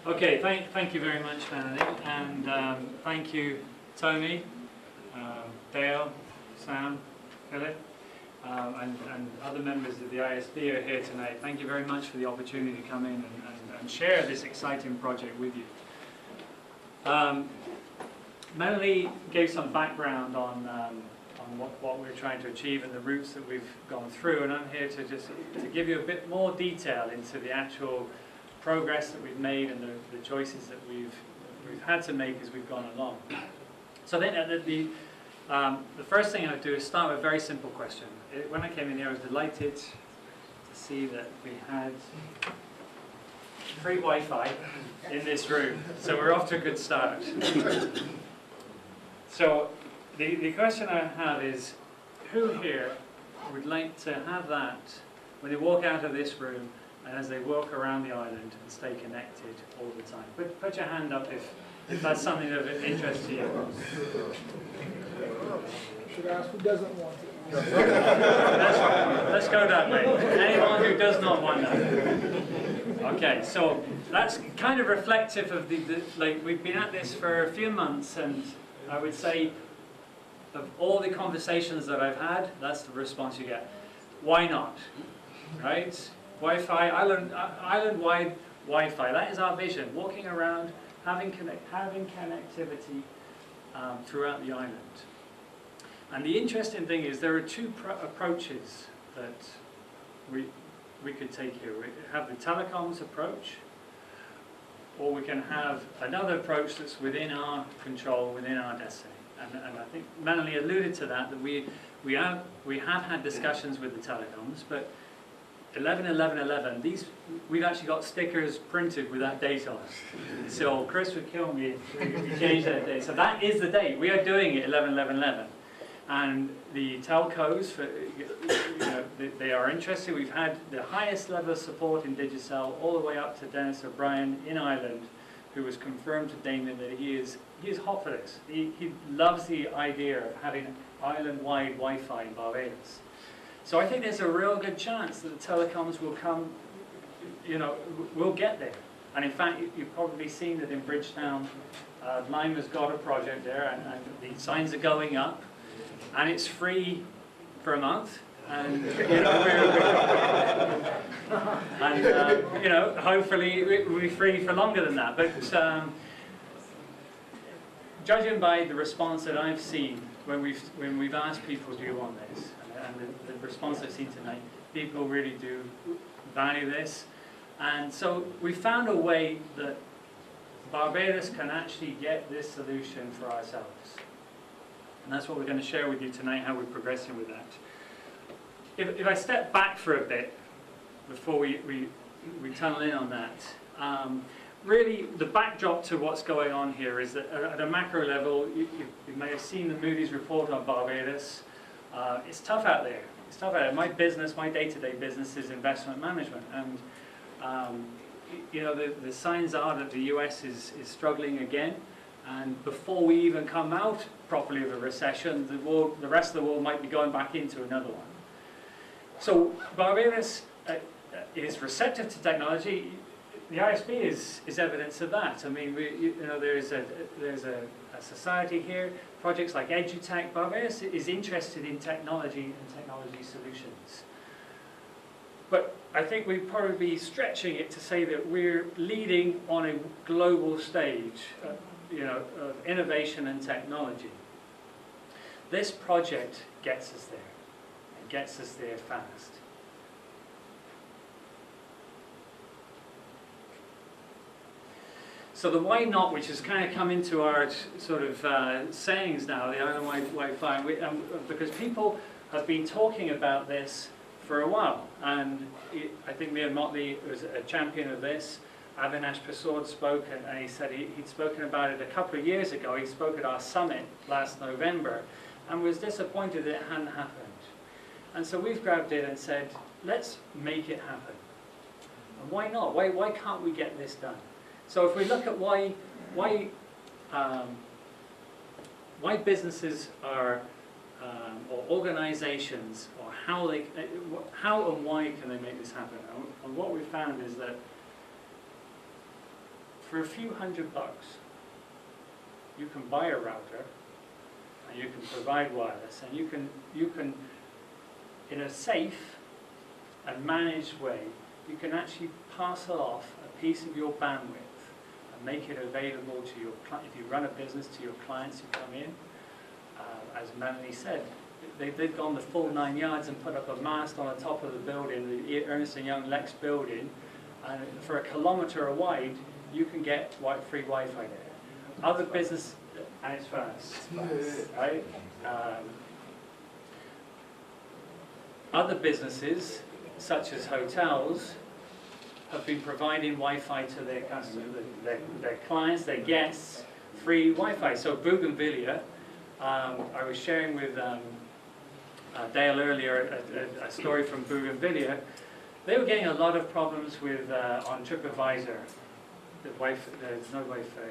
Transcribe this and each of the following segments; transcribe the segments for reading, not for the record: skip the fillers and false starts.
Okay, thank you very much, Melanie, and thank you, Tony, Dale, Sam, Philip, and other members of the ISB are here tonight. Thank you very much for the opportunity to come in and share this exciting project with you. Melanie gave some background on what we're trying to achieve and the routes that we've gone through, and I'm here to give you a bit more detail into the actual progress that we've made and the choices that we've had to make as we've gone along. So then the first thing I would do is start with a very simple question. When I came in here, I was delighted to see that we had free Wi-Fi in this room. So we're off to a good start. So the question I have is, who here would like to have that when they walk out of this room and as they walk around the island and stay connected all the time? Put your hand up if that's something of interest to you. Should ask who doesn't want it. That's right. Let's go that way. Anyone who does not want that. Okay, so that's kind of reflective of like we've been at this for a few months, and I would say of all the conversations that I've had, that's the response you get. Why not? Right? Wi-Fi, island-wide Wi-Fi. That is our vision. Walking around, having connectivity throughout the island. And the interesting thing is there are two approaches that we could take here. We have the telecoms approach, or we can have another approach that's within our control, within our destiny. And I think Melanie alluded to that we have had discussions with the telecoms, but 11/11/11, we've actually got stickers printed with that date on it. So Chris would kill me if we changed that date. So that is the date. We are doing it 11/11/11. And the telcos, they are interested. We've had the highest level of support in Digicel all the way up to Dennis O'Brien in Ireland, who has confirmed to Damien that he is hot for this. He loves the idea of having island-wide Wi-Fi in Barbados. So I think there's a real good chance that the telecoms will come, we'll get there. And in fact, you've probably seen that in Bridgetown, Lima's got a project there, and the signs are going up. And it's free for a month, and hopefully it will be free for longer than that. But judging by the response that I've seen when we've asked people, do you want this, and the response I've seen tonight, people really do value this, and so we found a way that Barbados can actually get this solution for ourselves. And that's what we're going to share with you tonight, how we're progressing with that. If I step back for a bit before we tunnel in on that, really the backdrop to what's going on here is that at a macro level, you may have seen the Moody's report on Barbados. It's tough out there. It's tough out there. My day-to-day business is investment management, and the signs are that the US is struggling again. And before we even come out properly of a recession, the rest of the world might be going back into another one. So Barbados is receptive to technology. The ISB is evidence of that. I mean, there's a society here. Projects like EduTech. Barbados is interested in technology and technology solutions. But I think we'd probably be stretching it to say that we're leading on a global stage. Of innovation and technology. This project gets us there. It gets us there fast. So the why not, which has kind of come into our sort of sayings now, the island-wide Wi-Fi, because people have been talking about this for a while, and I think Mia Motley was a champion of this. Avinash Prasad spoke, and he said he'd spoken about it a couple of years ago. He spoke at our summit last November and was disappointed that it hadn't happened. And so we've grabbed it and said, let's make it happen. And why not? Why can't we get this done? So if we look at why businesses are, or organizations, or how and why can they make this happen? And what we found is that for a few $100, you can buy a router, and you can provide wireless, and you can, in a safe and managed way, you can actually parcel off a piece of your bandwidth and make it available to your if you run a business, to your clients who come in. As Melanie said, they've gone the full 9 yards and put up a mast on the top of the building, the Ernst & Young Lex building, and for a kilometre wide, you can get free Wi-Fi there. Other business, and it's fast, right? Other businesses, such as hotels, have been providing Wi-Fi to their customers, their clients, their guests, free Wi-Fi. So Bougainvillea, I was sharing with Dale earlier a story from Bougainvillea. They were getting a lot of problems with on TripAdvisor. There's no Wi-Fi,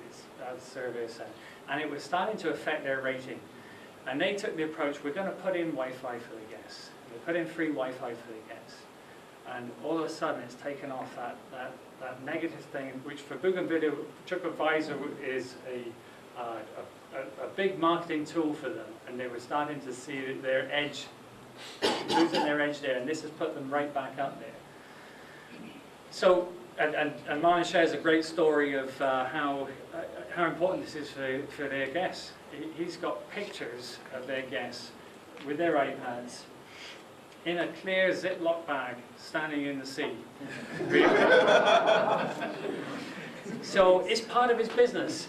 it's bad service, and it was starting to affect their rating. And they took the approach, we're going to put in Wi-Fi for the guests. We put in free Wi-Fi for the guests. And all of a sudden it's taken off that negative thing, which for Bougainvillea, TripAdvisor is a big marketing tool for them. And they were starting to see their edge, losing their edge there, and this has put them right back up there. So, and Martin shares a great story of how important this is for their guests. He's got pictures of their guests with their iPads in a clear Ziploc bag standing in the sea. So it's part of his business.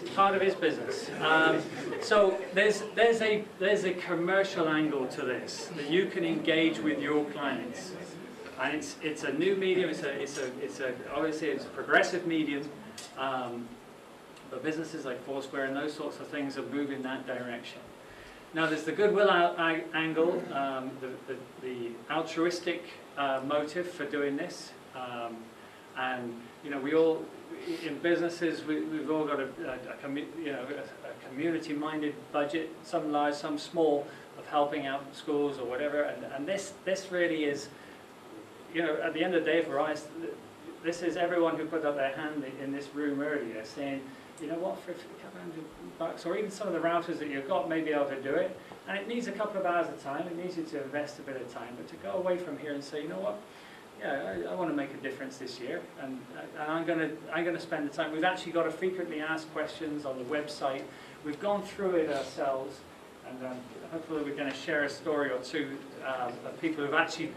So there's a commercial angle to this, that you can engage with your clients, and it's a new medium. Obviously it's a progressive medium, but businesses like Foursquare and those sorts of things are moving that direction. Now there's the goodwill angle, the altruistic motive for doing this, and we all, in businesses, we've all got a community-minded budget, some large, some small, of helping out schools or whatever, and this really is, at the end of the day, if we're honest, this is everyone who put up their hand in this room earlier, saying, you know what, for a couple $100, or even some of the routers that you've got may be able to do it, and it needs a couple of hours of time, it needs you to invest a bit of time, but to go away from here and say, you know what, yeah, I want to make a difference this year, and I'm going to spend the time. We've actually got a frequently asked questions on the website. We've gone through it ourselves, and hopefully we're going to share a story or two of people who've actually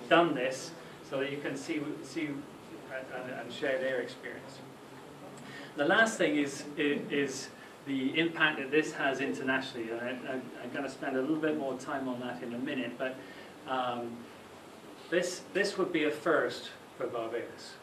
done this, so that you can see and share their experience. The last thing is the impact that this has internationally, and I'm going to spend a little bit more time on that in a minute, but this would be a first for Barbados.